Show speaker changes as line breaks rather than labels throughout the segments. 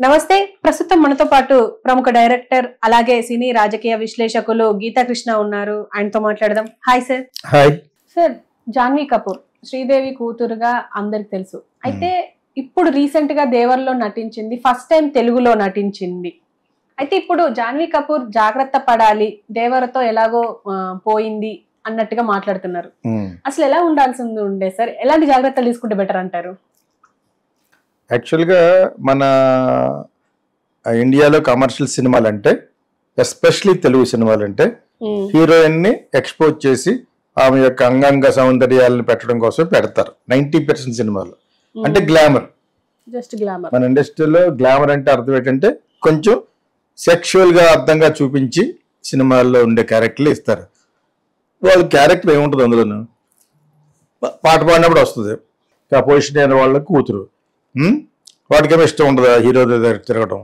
నమస్తే. ప్రస్తుతం మనతో పాటు ప్రముఖ డైరెక్టర్ అలాగే సినీ రాజకీయ విశ్లేషకులు గీతా కృష్ణ ఉన్నారు. ఆయనతో మాట్లాడదాం. Hi sir.
Hi
sir, Janhvi Kapoor Sridevi కూతురుగా అందరికి తెలుసు. అయితే ఇప్పుడు రీసెంట్ గా దేవర్లో నటించింది, ఫస్ట్ టైం తెలుగులో నటించింది. అయితే ఇప్పుడు జాన్వీ కపూర్ జాగ్రత్త పడాలి, దేవరతో ఎలాగో పోయింది అన్నట్టుగా మాట్లాడుతున్నారు. అసలు ఎలా ఉండాల్సింది ఉండే సార్? ఎలాంటి జాగ్రత్తలు తీసుకుంటే బెటర్ అంటారు?
యాక్చువల్గా మన ఇండియాలో కమర్షియల్ సినిమాలు అంటే, ఎస్పెషలీ తెలుగు సినిమాలు అంటే, హీరోయిన్ని ఎక్స్పోజ్ చేసి ఆమె యొక్క అంగాంగ సౌందర్యాలను పెట్టడం కోసం పెడతారు 90% సినిమాలు. అంటే గ్లామర్,
జస్ట్ గ్లామర్.
మన ఇండస్ట్రీలో గ్లామర్ అంటే అర్థం ఏంటంటే కొంచెం సెక్షువల్గా అర్థంగా చూపించి సినిమాల్లో ఉండే క్యారెక్టర్లు ఇస్తారు. వాళ్ళ క్యారెక్టర్ ఏముంటుంది అందులోను, పాట పాడినప్పుడు వస్తుంది, ఆ పొజిషన్ అయిన వాళ్ళ కూతురు, వాడికేమో ఇష్టం ఉండదు హీరో దగ్గర తిరగడం.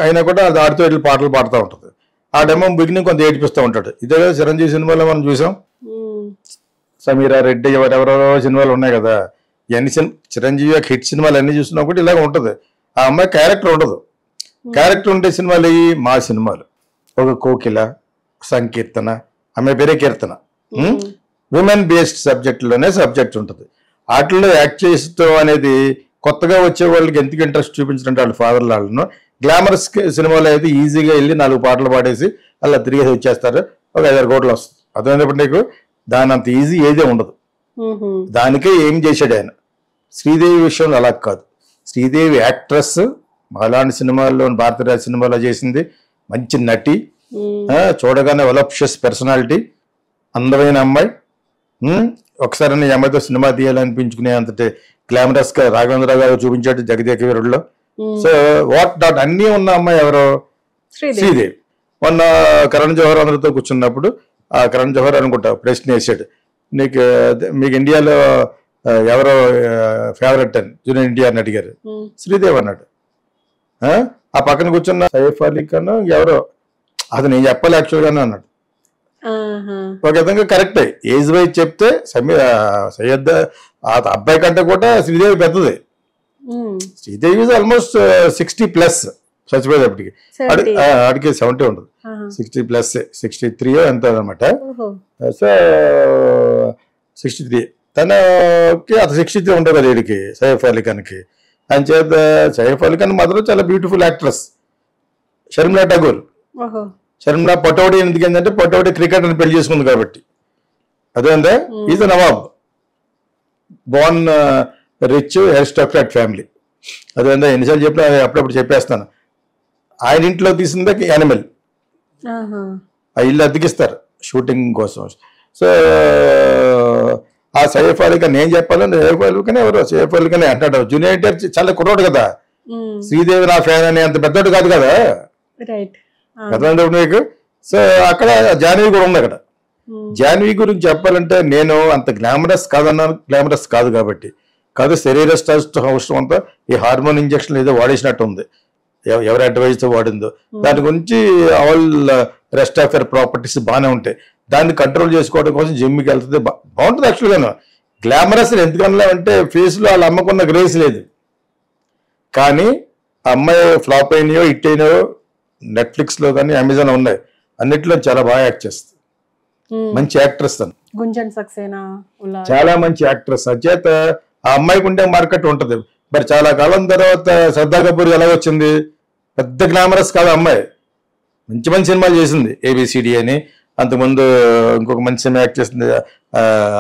అయినా కూడా అది ఆడితో ఇట్లా పాటలు పాడుతూ ఉంటుంది. ఆ డెమో బిగినింగ్ కొంత ఏడిపిస్తూ ఉంటాడు. ఇదే కదా చిరంజీవి సినిమాలో మనం చూసాం, సమీరా రెడ్డి ఎవరెవరో సినిమాలు ఉన్నాయి కదా. ఇవన్నీ చిరంజీవి యొక్క హిట్ సినిమాలు అన్నీ చూసినా కూడా ఇలాగ ఉంటుంది. ఆ అమ్మాయి క్యారెక్టర్ ఉండదు. క్యారెక్టర్ ఉండే సినిమాలు ఈ మా సినిమాలు, ఒక కోకిల, సంకీర్తన, ఆమె పేరే కీర్తన, ఉమెన్ బేస్డ్ సబ్జెక్టులోనే సబ్జెక్ట్ ఉంటుంది. వాటిల్లో యాక్ట్ చేస్తూ అనేది కొత్తగా వచ్చే వాళ్ళకి ఎందుకు ఇంట్రెస్ట్ చూపించినట్టు వాళ్ళ ఫాదర్ వాళ్ళను. గ్లామరస్ సినిమాలో అయితే ఈజీగా వెళ్ళి 4 పాటలు పాడేసి అలా తిరిగేసి వచ్చేస్తారు, ఒక 5-6 కోట్లు వస్తుంది. అర్థమైనప్పుడు నీకు దాని అంత ఈజీ ఏదే ఉండదు. దానికే ఏం చేశాడు ఆయన. శ్రీదేవి విషయంలో అలా కాదు. శ్రీదేవి యాక్ట్రెస్, అలాంటి సినిమాల్లో భారతరాజ సినిమాలో చేసింది, మంచి నటి, చూడగానే వలప్షియస్ పర్సనాలిటీ, అందమైన అమ్మాయి. ఒకసారి ఈ అమ్మాయితో సినిమా తీయాలనిపించుకునే అంతటి గ్లామరస్ గా రాఘవేంద్రరావు గారు చూపించాడు జగదేక వీరుడులో. సో వాట్ నాట్ అన్నీ ఉన్న అమ్మాయి ఎవరో శ్రీదేవి. మొన్న కరణ్ జోహర్ అందరితో కూర్చున్నప్పుడు ఆ కరణ్ జోహర్ అనుకుంటా ప్రశ్న వేసాడు, మీకు ఇండియాలో ఎవరో ఫేవరెట్ అని జూనియర్ ఎన్టీఆర్ అని అడిగారు. శ్రీదేవి అన్నాడు. ఆ పక్కన కూర్చున్న సైఫ్ అలీ ఖాన్ ఎవరో, అది నేను చెప్పాలి యాక్చువల్గానే అన్నాడు. ఒక విధంగా కరెక్టే, ఏజ్ వైజ్ చెప్తే సయ్యద్ ఆ అబ్బాయి కంటే కూడా శ్రీదేవి పెద్దది. శ్రీదేవి ఆల్మోస్ట్ 60+ చచ్చిపోయేటప్పటికి, ఆడికి 70 ఉండదు, 60+, 63 ఎంత అనమాట. సో 63 తనకి అది 63 ఉండదు కదా వీడికి, సైఫ్ అలీ ఖాన్కి. ఆయన చేత సైఫ్ అలీ ఖాన్ మాత్రం చాలా బ్యూటిఫుల్ యాక్ట్రెస్. షర్మిలా ఠాగూర్, షర్మిలా పటౌడీ ఎందుకంటే పటౌడీ క్రికెట్ అని పెళ్లి చేసుకుంది కాబట్టి. అదేంటే is nawab, born rich aristocrat family. అదేంటే ఎన్నిసార్లు చెప్పినా అప్పుడప్పుడు చెప్పేస్తాను. ఆయన ఇంట్లో తీసిందే యానిమల్, ఆ ఇల్లు అద్దెకిస్తారు షూటింగ్ కోసం. సో ఆ సైఫ్ అలీ ఖాన్ ఏం చెప్పాలని, సైఫ్ అలీ ఖాన్ ఎవరో సైఫ్ అలీ ఖాన్ అంటాడు. జూనియర్ ఎన్టీఆర్ చాలా కుర్రోడు కదా, శ్రీదేవి నా ఫ్యాన్ అని అంత పెద్దోడు కాదు కదా. మీకు సో అక్కడ జాన్వీ కూడా ఉంది. అక్కడ జాన్వీ గురించి చెప్పాలంటే నేను అంత గ్లామరస్ కాదన్నాను, గ్లామరస్ కాదు కాబట్టి కాదు, శరీరస్థ అవసరం అంతా ఈ హార్మోన్ ఇంజక్షన్ ఏదో వాడేసినట్టు ఉంది, ఎవరి అడ్వైజ్ వాడిందో. దాని గురించి all rest of your properties బాగానే ఉంటాయి. దాన్ని కంట్రోల్ చేసుకోవడం కోసం జిమ్కి వెళ్తుంది, బాగుంటుంది. యాక్చువల్గా గ్లామరస్ ఎందుకన్నా అంటే ఫేస్లో వాళ్ళ అమ్మకున్న గ్రేస్ లేదు. కానీ అమ్మాయి ఫ్లాప్ అయినాయో హిట్ అయినాయో నెట్ఫ్లిక్స్లో కానీ అమెజాన్ ఉన్నాయి, అన్నిట్లో చాలా బాగా యాక్ట్ చేస్తుంది. మంచి యాక్ట్రెస్ తను, చాలా మంచి యాక్ట్రెస్. అచేత ఆ అమ్మాయికి ఉండే మార్కెట్ ఉంటుంది. మరి చాలా కాలం తర్వాత శ్రద్ధా కపూర్ ఎలా వచ్చింది, పెద్ద గ్లామరస్ కాదు అమ్మాయి, మంచి మంచి సినిమాలు చేసింది, ABCD అని. అంతకుముందు ఇంకొక మంచి సినిమా యాక్ట్ చేసింది,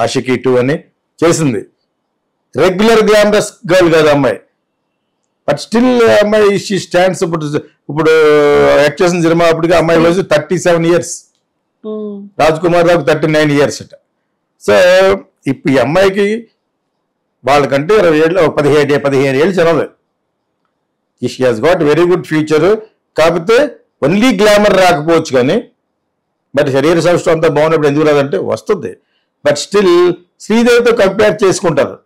ఆషికీ 2 అని చేసింది. రెగ్యులర్ గ్లామరస్ గర్ల్ కాదు అమ్మాయి, బట్ స్టిల్ అమ్మాయి షీ స్టాండ్స్. ఇప్పుడు యాక్ట్ చేసిన సినిమా అప్పటికి అమ్మాయి వయసు 37 years, రాజ్ కుమార్ రావుకి 39 years అట. సో ఇప్పుడు ఈ అమ్మాయికి వాళ్ళకంటే 20 ఏళ్ళు 15 ఏళ్ళు చిన్నది. She has got very good future. కాకపోతే ఓన్లీ గ్లామర్ రాకపోవచ్చు కానీ, బట్ శరీర సౌష్ఠవం అంతా బాగున్నప్పుడు ఎందుకు రాదంటే వస్తుంది. బట్ స్టిల్ శ్రీదేవితో కంపేర్ చేసుకుంటారు.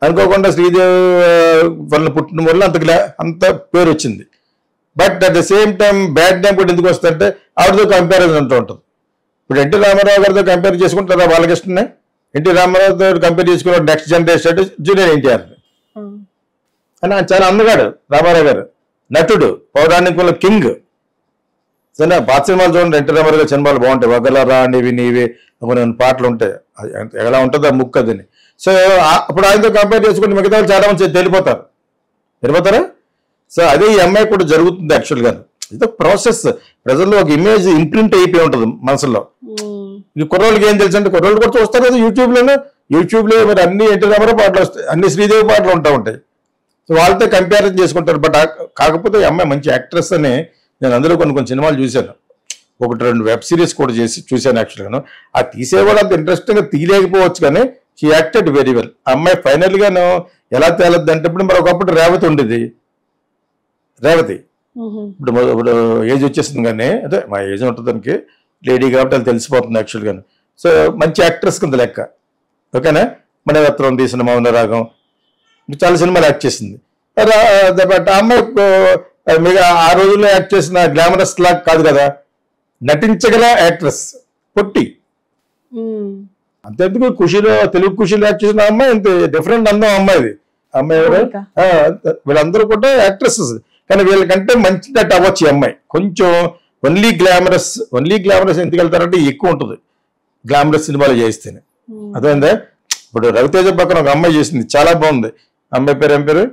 అనుకోకుండా శ్రీదేవి వల్ల పుట్టిన వల్ల అంత పేరు వచ్చింది. But at the same time bad time కూడా ఎందుకు వస్తుందంటే ఆవిడతో కంపారిజన్ అంటూ ఉంటుంది. ఇప్పుడు ఎన్టీ రామారావు గారితో కంపేర్ చేసుకుంటారా బాలకృష్ణనే, ఎన్టీ రామారావుతో కంపేర్ చేసుకున్న నెక్స్ట్ జనరేషన్ జూనియర్ ఎన్టీఆర్. అని ఆయన చాలా అందగాడు రామారావు గారు, నటుడు, పౌరాణికుల కింగ్. సరే పాత సినిమాలు చూడండి, ఎన్టీ రామారావు గారి సినిమాలు బాగుంటాయి, వగలరా నీవి నీవే కొన్ని పాటలు ఉంటాయి, ఎలా ఉంటుంది ఆ ముక్కు అదని. సో అప్పుడు ఆయనతో కంపేర్ చేసుకుంటే మిగతా వాళ్ళు చాలా మంది వెళ్ళిపోతారా. సో అదే ఈ అమ్మాయి కూడా జరుగుతుంది యాక్చువల్గా. ఇది ఒక ప్రాసెస్, ప్రజల్లో ఒక ఇమేజ్ ఇంప్రింట్ అయిపోయి ఉంటుంది మనసులో. ఈ కుర్రోళ్ళకి ఏం తెలుసు అంటే, కుర్రోళ్ళు కూడా చూస్తారు కదా యూట్యూబ్లో మరి అన్ని ఎన్టీ రామారావు పాటలు వస్తాయి, అన్ని శ్రీదేవి పాటలు ఉంటాయి. సో వాళ్ళతో కంపారిజన్ చేసుకుంటారు. బట్ కాకపోతే ఈ అమ్మాయి మంచి యాక్ట్రెస్ అని నేను అందులో కొన్ని సినిమాలు చూశాను, 1-2 వెబ్ సిరీస్ కూడా చూశాను యాక్చువల్గాను. ఆ తీసేవాళ్ళు అంత ఇంట్రెస్టింగ్గా తీయలేకపోవచ్చు, కానీ షీ యాక్టెడ్ వెరీ వెల్. ఆ అమ్మాయి ఫైనల్గాను ఎలా తేలద్దు అంటే, ఇప్పుడు మరి ఒకప్పుడు రేవతి ఉండేది, ఇప్పుడు ఏజ్ వచ్చేసింది, కానీ అదే మా ఏజ్ ఉంటుంది దానికి, లేడీ కాబట్టి అది తెలిసిపోతుంది యాక్చువల్గాను. సో మంచి యాక్ట్రెస్ కింద లెక్క, ఓకేనా. మణిరత్నం తీసిన మౌనరాగం, చాలా సినిమాలు యాక్ట్ చేసింది. బట్ ఆ అమ్మాయి మీకు ఆ రోజుల్లో యాక్ట్ చేసిన గ్లామరస్ లాగా కాదు కదా, నటించగల యాక్ట్రెస్, పొట్టి. అంతెందుకు ఖుషీలో, తెలుగు ఖుషీలో యాక్ట్ చేసిన అమ్మాయి ఇంత డిఫరెంట్ అందం అమ్మాయిది. అమ్మాయి ఎవరు, వీళ్ళందరూ కూడా యాక్ట్రెసెస్, కానీ వీళ్ళకంటే మంచి నటి అవ్వచ్చు ఈ అమ్మాయి. కొంచెం ఓన్లీ గ్లామరస్ ఎందుకు వెళ్తారంటే ఎక్కువ ఉంటుంది గ్లామరస్ సినిమాలు చేస్తేనే, అదేందా. ఇప్పుడు రవితేజ పక్కన ఒక అమ్మాయి చేసింది, చాలా బాగుంది. అమ్మాయి పేరు ఏం పేరు,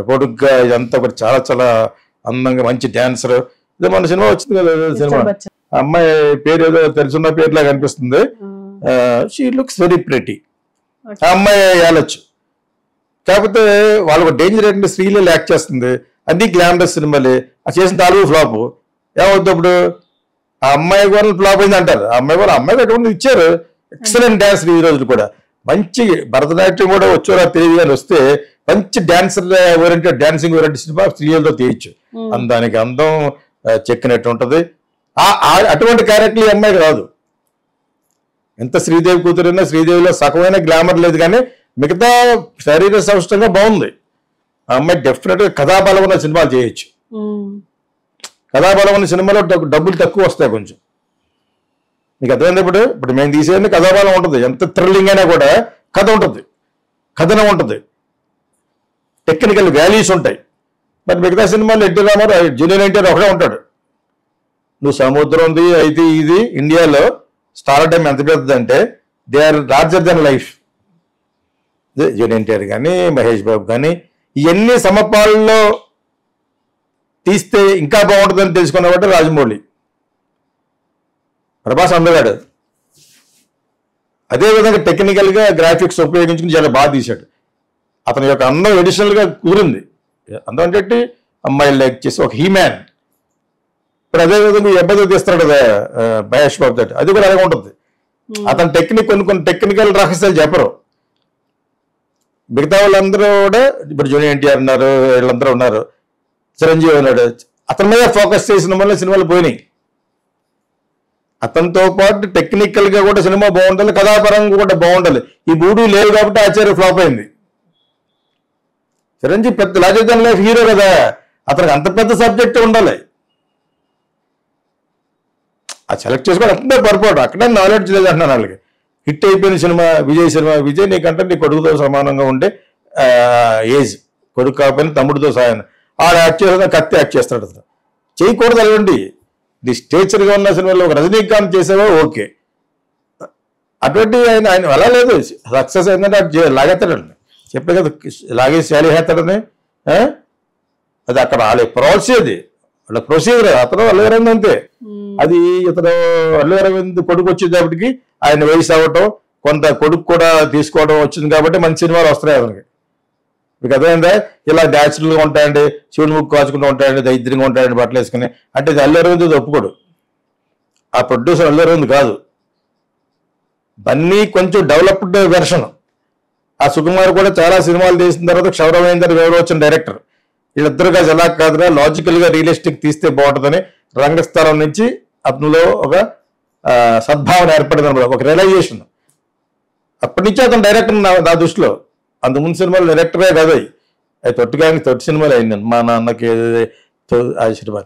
పొడుగ్గా, ఇదంతా ఒకటి చాలా చాలా అందంగా మంచి డాన్సర్. ఇదే మన సినిమా వచ్చింది కదా సినిమా, అమ్మాయి పేరు ఏదో తెలుసున్న పేరులాగా అనిపిస్తుంది. She looks very pretty. ఆ అమ్మాయి వెళ్ళొచ్చు, కాకపోతే వాళ్ళకు డేంజర్ ఏంటంటే శ్రీలీల యాక్ట్ చేస్తుంది, అన్ని గ్లామరస్ సినిమాలే. ఆ చేసిన 4 ఫ్లాప్. ఏమవుతుంది అప్పుడు, ఆ అమ్మాయి కూడా ఫ్లాప్ అయింది అంటారు. ఆ అమ్మాయి ఎటువంటి ఇచ్చారు, ఎక్సలెంట్ డాన్స్. ఈ రోజులు కూడా మంచి భరతనాట్యం కూడా వచ్చేలా తెలియదు, కానీ వస్తే మంచి dancer oriented, dancing oriented cinema శ్రీలీలతో తీయచ్చు. అందానికి అందం చెక్కినట్టు ఉంటుంది. అటువంటి క్యారెక్టర్ ఈ అమ్మాయికి రాదు. ఎంత శ్రీదేవి కూతురైనా శ్రీదేవిలో సగమైన గ్లామర్ లేదు, కానీ మిగతా శరీర సౌష్టంగా బాగుంది. ఆ అమ్మాయి డెఫినెట్ గా కథాబలం ఉన్న సినిమాలు చేయొచ్చు. కథాబలం ఉన్న సినిమాలో డబ్బులు తక్కువ వస్తాయి కొంచెం. మీకు అర్థమైంది. ఇప్పుడు మేము తీసేది కథాబలం ఉంటుంది, ఎంత థ్రిల్లింగ్ అయినా కూడా కథ ఉంటుంది, కథనం ఉంటుంది, టెక్నికల్ వాల్యూస్ ఉంటాయి. మరి మిగతా సినిమాలు ఎన్టీ రామారావు జూనియర్ ఎన్టీఆర్ ఒకడే ఉంటాడు. నువ్వు సముద్రం ఉంది అయితే ఇది ఇండియాలో స్టార్ టైం ఎంత పెద్దదంటే they are larger than life. Junior NTR కానీ మహేష్ బాబు కానీ ఇవన్నీ సమపాల్లో తీస్తే ఇంకా బాగుంటుందని తెలుసుకున్నవాడు రాజమౌళి. ప్రభాస్ అందగాడు, అదేవిధంగా టెక్నికల్గా గ్రాఫిక్స్ ఉపయోగించుకుని చాలా బాగా తీశాడు. అతని యొక్క అందం ఎడిషనల్గా కూరింది. అందం అంటే అమ్మాయిలు లైక్ చేసి ఒక హీమ్యాన్. ఇప్పుడు అదేవిధంగా ఈ అబ్బాయితో తీస్తున్నాడు కదా మహేష్ బాబు తోటి, అది కూడా అలాగే ఉంటుంది. అతని టెక్నిక్ కొన్ని టెక్నికల్ రహస్యాలు చెప్పరు. మిగతా వాళ్ళందరూ కూడా ఇప్పుడు జూనియర్ ఎన్టీఆర్ ఉన్నారు, వీళ్ళందరూ ఉన్నారు, చిరంజీవి ఉన్నాడు. అతని మీద ఫోకస్ చేసిన వల్ల సినిమాలు పోయినాయి. అతనితో పాటు టెక్నికల్ గా కూడా సినిమా బాగుండాలి, కథాపరంగా కూడా బాగుండాలి. ఈ 3 లేవు కాబట్టి ఆచార్య ఫ్లాప్ అయింది. చిరంజీవి పెద్ద లార్జర్ దెన్ లైఫ్ హీరో కదా, అతనికి అంత పెద్ద సబ్జెక్ట్ ఉండాలి. ఆ సెలెక్ట్ చేసుకోవడం అక్కడే పొరపాటు, అక్కడే నాలెడ్జ్ లేదు అంటున్నాను వాళ్ళకి. హిట్ అయిపోయిన సినిమా విజయ్ నీకంటే నీ కొడుకుతో సమానంగా ఉండే ఏజ్, కొడుకు కాకపోయినా తమ్ముడితో సాయం. ఆడ యాక్ట్ చేసిన కత్తి యాక్ట్ చేస్తాడు, అతను చేయకూడదు. అటువంటి ది స్టేచర్గా ఉన్న సినిమాలో ఒక రజనీకాంత్ చేసేవా ఓకే, అటువంటి ఆయన అలా లేదు. సక్సెస్ అయిందంటే అది లాగేస్తాడండి, చెప్పే కదా లాగేసి శాలిహేస్తాడని. అది అక్కడ వాళ్ళ ప్రాసెస్, వాళ్ళ ప్రొసీజర్. అతను అల్లు అరవింద్ అంతే. అది ఇతను అల్లు అరవింద్ కొడుకు వచ్చేటప్పటికి ఆయన వయసు అవ్వటం, కొంత కొడుకు కూడా తీసుకోవడం వచ్చింది కాబట్టి మంచి సినిమాలు వస్తున్నాయి అతనికి. మీకు అర్థమైందా? ఇలా న్యాచురల్గా ఉంటాయండి, శివుని ముక్కు కాచుకుంటూ ఉంటాయండి, దరిద్రంగా ఉంటాయండి బట్టలు వేసుకుని అంటే ఇది అల్లు అరవింద్ ఒప్పుకోడు. ఆ ప్రొడ్యూసర్ అల్లు అరవింద్ కాదు, బన్నీ కొంచెం డెవలప్డ్ వెర్షన్. ఆ సుకుమార్ కూడా చాలా సినిమాలు తీసిన తర్వాత క్షౌరమేందర్ ఎవరో వచ్చిన డైరెక్టర్. వీళ్ళిద్దరుగా ఎలా కాదురా లాజికల్గా రియలిస్టిక్ తీస్తే బాగుంటుందని రంగస్థలం నుంచి అతనిలో ఒక సద్భావన ఏర్పడింది అనమాట, ఒక రియలైజేషన్. అప్పటి నుంచి అతను డైరెక్టర్ నా దృష్టిలో. అంతకుముందు సినిమాలు డైరెక్టరే కాదు, అవి తొట్టి సినిమాలు అయింది. మా నాన్నకి ఆ cinema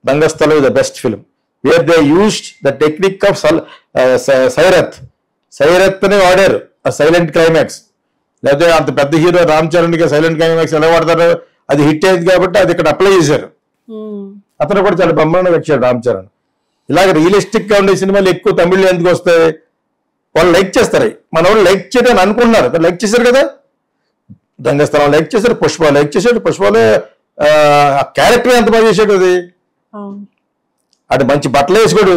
Rangasthalam the best film where they used the technique of Sairat అని వాడారు, ఆ సైలెంట్ క్లైమాక్స్. లేకపోతే అంత పెద్ద హీరో రామ్ చరణ్కి సైలెంట్ క్లైమాక్స్ ఎలా వాడతారు, అది హిట్ అయింది కాబట్టి అది ఇక్కడ అప్లై చేశారు. అతను కూడా చాలా బ్రహ్మాండంగా వచ్చాడు రామ్ చరణ్. ఇలాగ రియలిస్టిక్ గా ఉండే సినిమాలు ఎక్కువ తమిళ్లో ఎందుకు వస్తాయి, వాళ్ళు లైక్ చేస్తారు. మన వాళ్ళు లైక్ చేయడానికి అనుకుంటున్నారు, లైక్ చేశారు కదా, రంగస్థలం లైక్ చేశారు, పుష్ప లైక్ చేశాడు. పుష్పలో ఆ క్యారెక్టర్ ఎంత బాగా చేశాడు, అది అది మంచి బట్టలు వేసుకోడు.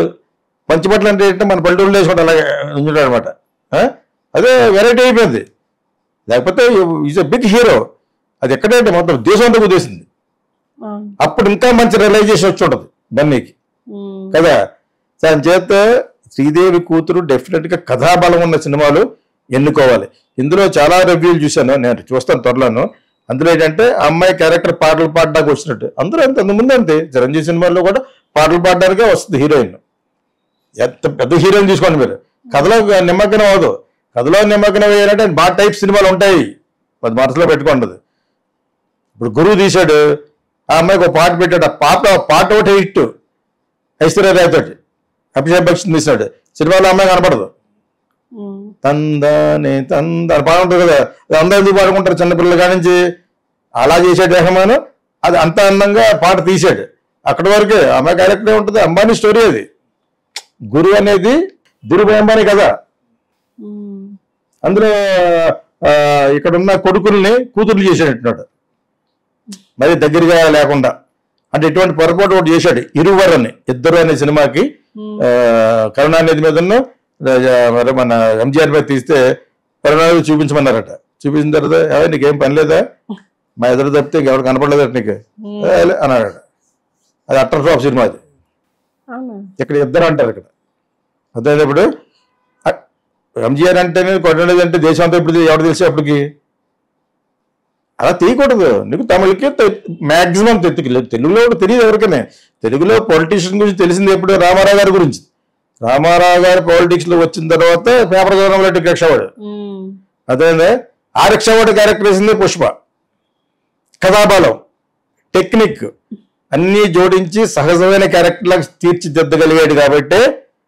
మంచి బట్టలు అంటే ఏంటంటే మన పల్లెటూళ్ళు వేసుకోవడం అలాగే ఉంచుతాడు అనమాట. అదే వెరైటీ అయిపోయింది. లేకపోతే ఈజ్ ఎ బిగ్ హీరో, అది ఎక్కడంటే మొత్తం దేశం అంతా కుదేసింది. అప్పుడు ఇంకా మంచి రియలైజేషన్ వచ్చి ఉంటుంది బన్నీకి కదా. దాని చేత శ్రీదేవి కూతురు డెఫినెట్ గా కథాబలం ఉన్న సినిమాలు ఎన్నుకోవాలి. ఇందులో చాలా రివ్యూలు చూశాను, నేను చూస్తాను త్వరలోను. అందులో ఏంటంటే ఆ అమ్మాయి క్యారెక్టర్ పాటలు పాడడానికి వచ్చినట్టు, అందరూ అంతే, అంతకుముందు అంతే. చిరంజీవి సినిమాల్లో కూడా పాటలు పాడడానికే వస్తుంది హీరోయిన్. ఎంత పెద్ద హీరోయిన్ తీసుకోండి మీరు, కథలో నిమగ్నం అవ్వదు. కథలో నిమగ్నం అయ్యారంటే బాగా టైప్ సినిమాలు ఉంటాయి, అది మనసులో పెట్టుకోండి. ఇప్పుడు గురువు తీశాడు, ఆ అమ్మాయికి ఒక పాట పెట్టాడు, ఆ పాట ఒకటి హిట్ ఐశ్వర్యరాయ్ తోటి. అభిషేక్ బచ్చన్ తీశాడు, సినిమాలో అమ్మాయి కనపడదు. తందానే పాట ఉంటుంది కదా, అది అందరూ ఎందుకు పాడుకుంటారు చిన్నపిల్లల కాడి నుంచి. అలా చేసాడు రెహమాన్, అది అంత అందంగా పాట తీశాడు. అక్కడి వరకే అమ్మాయి క్యారెక్టర్ ఉంటుంది. అంబానీ స్టోరీ అది. గురువు అనేది ధీరుభాయ్ అంబానీ కదా. అందులో ఇక్కడ ఉన్న కొడుకుల్ని కూతుర్లు చేసేటట్టున్నాడు, మరి దగ్గరగా లేకుండా. అంటే ఇటువంటి పొరపాటు ఒకటి చేశాడు. ఇరువర్ అని, ఇద్దరు అనే సినిమాకి కరుణానిధి మీద మన ఎంజీఆర్ మీద తీస్తే కరుణానిధి చూపించమన్నారట. చూపించిన తర్వాత నీకేం పని లేదా, మా ఎదురు తప్పితే ఇంకెవరు కనపడలేదట నీకు అన్నాడు. అది అట్టర్ ఫ్లాప్ సినిమా అది. ఇక్కడ ఇద్దరు అంటారు ఇక్కడ. అదే ఇప్పుడు ఎంజీఆర్ అంటేనే కొట్టలేదు అంటే దేశం అంతా ఇప్పుడు ఎవరు తెలిసి అప్పటికి అలా తీయకూడదు. నీకు తమిళకి మ్యాక్సిమం తెలుగులో కూడా తెలియదు ఎవరికైనా. తెలుగులో పొలిటీషియన్ గురించి తెలిసింది ఎప్పుడు, రామారావు గారి గురించి. రామారావు గారు పాలిటిక్స్ లో వచ్చిన తర్వాత పేపర్ గవర్నమెంట్ రెడ్డికి రిక్షావాడు. అదే ఆ రిక్షావాడు క్యారెక్టర్ వేసింది పుష్ప. కథాబలం, టెక్నిక్ అన్నీ జోడించి సహజమైన క్యారెక్టర్ లాగా తీర్చిదిద్దగలిగాడు కాబట్టి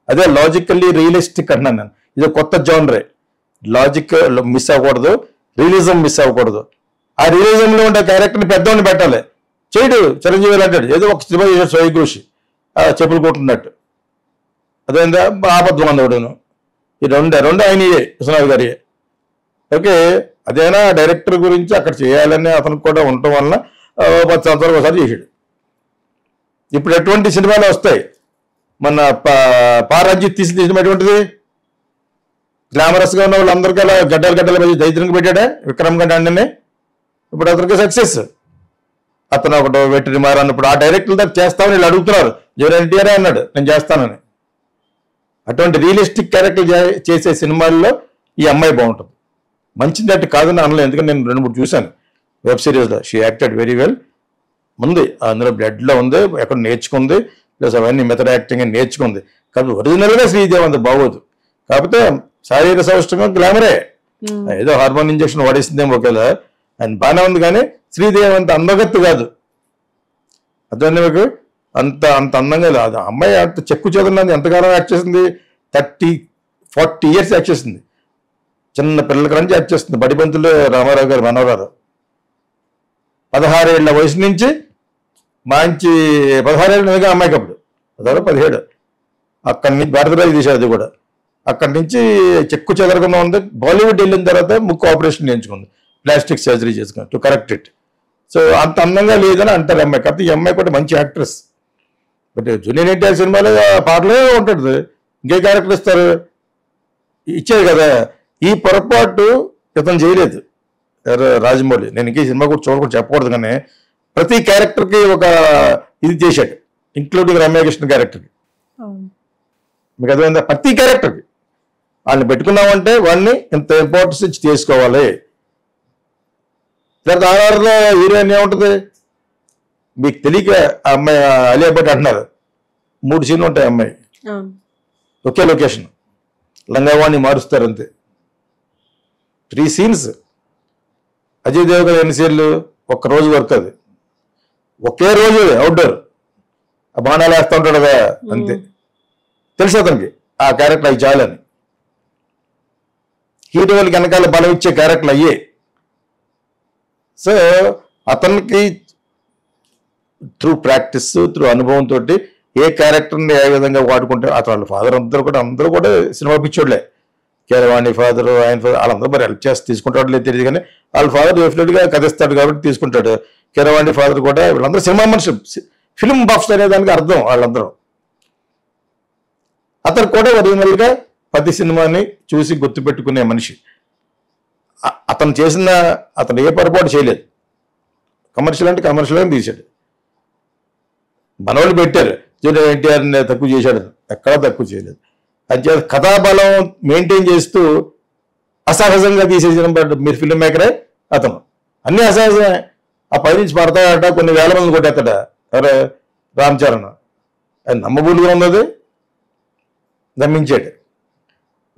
అదే లాజికల్లీ రియలిస్టిక్ అన్నాను నేను. ఇది కొత్త జోనరే. లాజిక్ మిస్ అవ్వకూడదు, రియలిజం మిస్ అవ్వకూడదు. ఆ రియలిజంలో ఉండే క్యారెక్టర్ని పెద్దవాడిని పెట్టాలి. చేయడు చిరంజీవి అంటాడు, ఏదో ఒక సినిమా చేశాడు స్వయం కృషి, చెప్పులు కొట్టున్నట్టు. అదేందా ఆపద్బాంధవుడును. ఈ రెండు ఆయనయే, విశ్వనాథ్ గారి. ఓకే, అదేనా డైరెక్టర్ గురించి అక్కడ చేయాలని అతనికి కూడా ఉండటం వలన 10 సంవత్సరాలకు ఒకసారి చేశాడు. ఇప్పుడు ఎటువంటి సినిమాలు వస్తాయి, మన పారంజిత్ తీసిన ఎటువంటిది, గ్లామరస్ గా ఉన్న వాళ్ళందరికీ అలా గడ్డల మధ్య దైత్యంగా పెట్టాడా విక్రమ్ గడ్డ అండి. ఇప్పుడు అతనికి సక్సెస్. అతను ఒకటి వెటరీ మారు అన్నప్పుడు ఆ డైరెక్టర్ దగ్గర చేస్తామని వీళ్ళు అడుగుతున్నారు. జూనియర్ ఎన్టీఆర్ అన్నాడు నేను చేస్తానని. అటువంటి రియలిస్టిక్ క్యారెక్టర్ చేసే సినిమాల్లో ఈ అమ్మాయి బాగుంటుంది. మంచి నటి కాదని అనలేదు, ఎందుకంటే నేను 2-3 చూశాను వెబ్ సిరీస్లో. She acted very well. ఉంది అందులో బ్లడ్లో ఉంది, ఎక్కడ నేర్చుకుంది, ప్లస్ అవన్నీ మెథడ్ యాక్టింగ్ అని నేర్చుకుంది. కాబట్టి ఒరిజినల్గా శ్రీదేవి అంత బాగోదు. కాకపోతే శారీరక సౌష్ఠంగా గ్లామరే, ఏదో హార్మోన్ ఇంజక్షన్ వాడేసిందేమో ఒకేలా ఆయన బాగానే ఉంది. కానీ శ్రీదేవి అంత అందగత్తు కాదు. అదే మీకు అంత అందంగా లేదు. అమ్మాయి అంత చెక్కు చేతున్నది. ఎంతకాలం యాక్ట్ చేసింది, 30-40 years యాక్ట్ చేసింది. చిన్న పిల్లలకి నుంచి యాక్ట్ చేస్తుంది. బడిబంతులు రామారావు గారు మనవరారు. 16 ఏళ్ల వయసు నుంచి మంచి 16 ఏళ్ళ అమ్మాయికి అప్పుడు 17 అక్కడి నుంచి భారతరాజు తీశారు. అది కూడా అక్కడి నుంచి చెక్కు చెదరకుండా ఉంది. బాలీవుడ్ వెళ్ళిన తర్వాత ముక్కు ఆపరేషన్ చేయించుకుంది, ప్లాస్టిక్ సర్జరీ చేసుకుని టు కరెక్ట్ ఇట్. సో అంత అందంగా లేదని అంటారు అమ్మాయి. కాబట్టి ఈ అమ్మాయి కూడా మంచి యాక్ట్రెస్. బట్ జూనియర్ ఎన్టీఆర్ సినిమాలో పాటలే ఉంటుంది, ఇంకే క్యారెక్టర్ ఇస్తారు, ఇచ్చేది కదా. ఈ పొరపాటు ఇతను చేయలేదు రాజమౌళి. నేను ఇంకే సినిమా కూడా చూడకుండా చెప్పకూడదు, కానీ ప్రతి క్యారెక్టర్కి ఒక ఇది చేశాడు, ఇంక్లూడింగ్ రమ్యకృష్ణ క్యారెక్టర్కి. మీకు అర్థమైందా? ప్రతి క్యారెక్టర్కి వాళ్ళని పెట్టుకున్నామంటే వాడిని ఇంత ఇంపార్టెన్స్ ఇచ్చి చేసుకోవాలి. తర్వాత ఆర్ఆర్లో హీరోయిన్ ఏముంటుంది మీకు తెలియక ఆ అమ్మాయి అలియా భట్ అంటున్నారు. 3 సీన్లు ఉంటాయి అమ్మాయి, ఒకే లొకేషన్, లంగావాణి మారుస్తారు అంతే. 3 scenes. అజయ్ దేవగన్ ఎన్ని సీన్లు, ఒక్క రోజు వర్క్ అది, ఒకే రోజు అవుట్డోర్. ఆ బాణాలు వేస్తూ ఉంటాడు కదా అంతే. తెలుసు అతనికి ఆ క్యారెక్టర్ అవి చాలని. హీరోలకి వెనకాల బలం ఇచ్చే క్యారెక్టర్లు అయ్యే. సో అతనికి త్రూ ప్రాక్టీస్, త్రూ అనుభవంతో ఏ క్యారెక్టర్ని ఏ విధంగా వాడుకుంటే, అతను వాళ్ళ ఫాదర్ అందరూ కూడా సినిమా పిచ్చోడ్లే. కీరవాణి ఫాదర్, ఆయన ఫాదర్ వాళ్ళందరూ మరి హెల్ప్ చేసి తీసుకుంటాడు లేదు తెలియదు, కానీ వాళ్ళ ఫాదర్ డెఫినెట్గా కథిస్తాడు కాబట్టి తీసుకుంటాడు. కీరవాణి ఫాదర్ కూడా వీళ్ళందరూ సినిమా మనుషులు, ఫిల్మ్ బఫ్స్ అనే దానికి అర్థం వాళ్ళందరూ. అతను కూడా ఒరిజినల్గా ప్రతి సినిమాని చూసి గుర్తుపెట్టుకునే మనిషి. అతను ఏ పొరపాటు చేయలేదు. కమర్షియల్ అంటే కమర్షియల్గా తీశాడు. మనవాళ్ళు పెట్టారు జూనియర్ ఎన్టీఆర్ని తక్కువ చేశాడు, ఎక్కడా తక్కువ చేయలేదు. అది కథాబలం మెయింటైన్ చేస్తూ అసహజంగా తీసేసిన మీరు ఫిల్మ్ మేకరే అతను. అన్ని అసహజమే. ఆ పైనుంచి పడతాడట, కొన్ని వేల మంది కొట్టేస్తాడ. అరే రామ్ చరణ్ అది నమ్మబుల్గా ఉన్నది, నమ్మించాడు.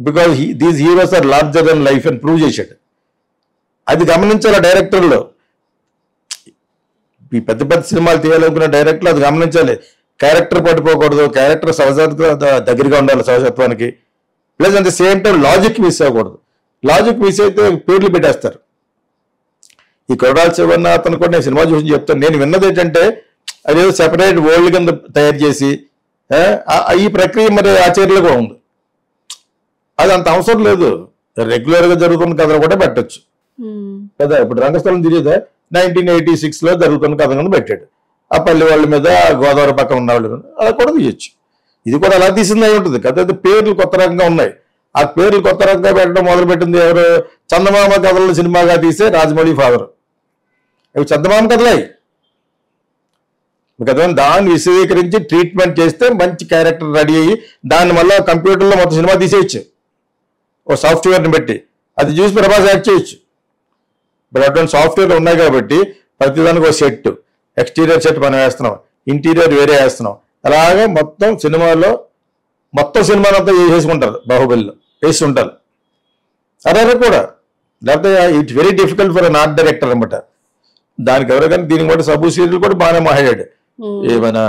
Because these heroes are larger than life అని ప్రూవ్ చేశాడు. అది గమనించాలి డైరెక్టర్లు. ఈ పెద్ద పెద్ద సినిమాలు తీయాలనుకున్న డైరెక్టర్లు అది గమనించాలి. క్యారెక్టర్ పడిపోకూడదు, క్యారెక్టర్ దగ్గరగా ఉండాలి సహజత్వానికి. Plus at the same time logic miss అవ్వకూడదు. లాజిక్ మిస్ అయితే పేర్లు పెట్టేస్తారు. ఈ కొరడాల శివన్న అతను కూడా నేను సినిమా చూసి చెప్తాను. నేను విన్నది ఏంటంటే అదేదో సెపరేట్ వరల్డ్ కింద తయారు చేసి ఈ ప్రక్రియ మరి ఆచరణలో ఉంది. అది అంత అవసరం లేదు. రెగ్యులర్గా జరుగుతున్న కథలు కూడా పెట్టచ్చు కదా. ఇప్పుడు రంగస్థలం తెలియదా 1986లో జరుగుతున్న కథ కింద పెట్టాడు. ఆ పల్లె వాళ్ళ మీద, గోదావరి పక్కన ఉన్న వాళ్ళ మీద అలా కూడా తీయచ్చు. ఇది కూడా అలా తీసింది అయి ఉంటుంది. కాకపోతే పేర్లు కొత్త రకంగా ఉన్నాయి. ఆ పేర్లు కొత్త రకంగా పెట్టడం మొదలుపెట్టింది ఎవరు? చందమామ కథలను సినిమాగా తీసే రాజమౌళి ఫాదర్. అవి చందమామ కథలే. కదా, దాన్ని విశదీకరించి ట్రీట్మెంట్ చేస్తే మంచి క్యారెక్టర్ రెడీ అయ్యి దాన్ని మళ్ళీ కంప్యూటర్లో మొత్తం సినిమా తీసేయచ్చు ఓ సాఫ్ట్వేర్ని పెట్టి. అది చూసి ప్రభాస్ యాక్ట్ చేయొచ్చు. ఇప్పుడు అటువంటి సాఫ్ట్వేర్లు ఉన్నాయి కాబట్టి ప్రతిదానికి ఒక సెట్, ఎక్స్టీరియర్ సెట్ మనం వేస్తున్నాం, ఇంటీరియర్ వేరే వేస్తున్నాం. అలాగే మొత్తం సినిమాలో సినిమానంతా వేసుకుంటారు. బాహుబలిలో వేసి ఉంటారు. అదే కూడా లేకపోతే it's very difficult for an art director అనమాట. దానికి ఎవరు కానీ దీనికి కూడా సబు సీరియల్ కూడా బాగానే మాట్లాడాడు ఏమైనా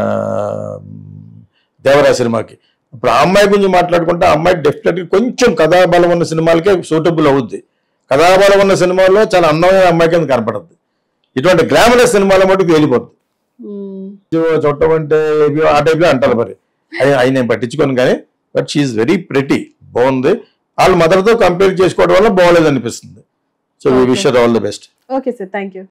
దేవరా సినిమాకి. ఇప్పుడు ఆ అమ్మాయి గురించి మాట్లాడుకుంటే ఆ అమ్మాయి డెఫినెట్గా కొంచెం కథాబలం ఉన్న సినిమాలకే సూటబుల్ అవుద్ది. కథాబలం ఉన్న సినిమాల్లో చాలా అందమైన అమ్మాయి కింద కనపడుద్ది. ఇటువంటి గ్లామరస్ సినిమాల మటుకు వెళ్ళిపోద్ది. చూడటం అంటే ఆ టైప్లో అంటారు. మరి అవి నేను పట్టించుకోను కానీ, బట్ షీఈ్ వెరీ ప్రెటీ, బాగుంది. వాళ్ళ మదర్తో కంపేర్ చేసుకోవడం వల్ల బాగోలేదు అనిపిస్తుంది. So we wish her all the best.
Okay sir, thank you.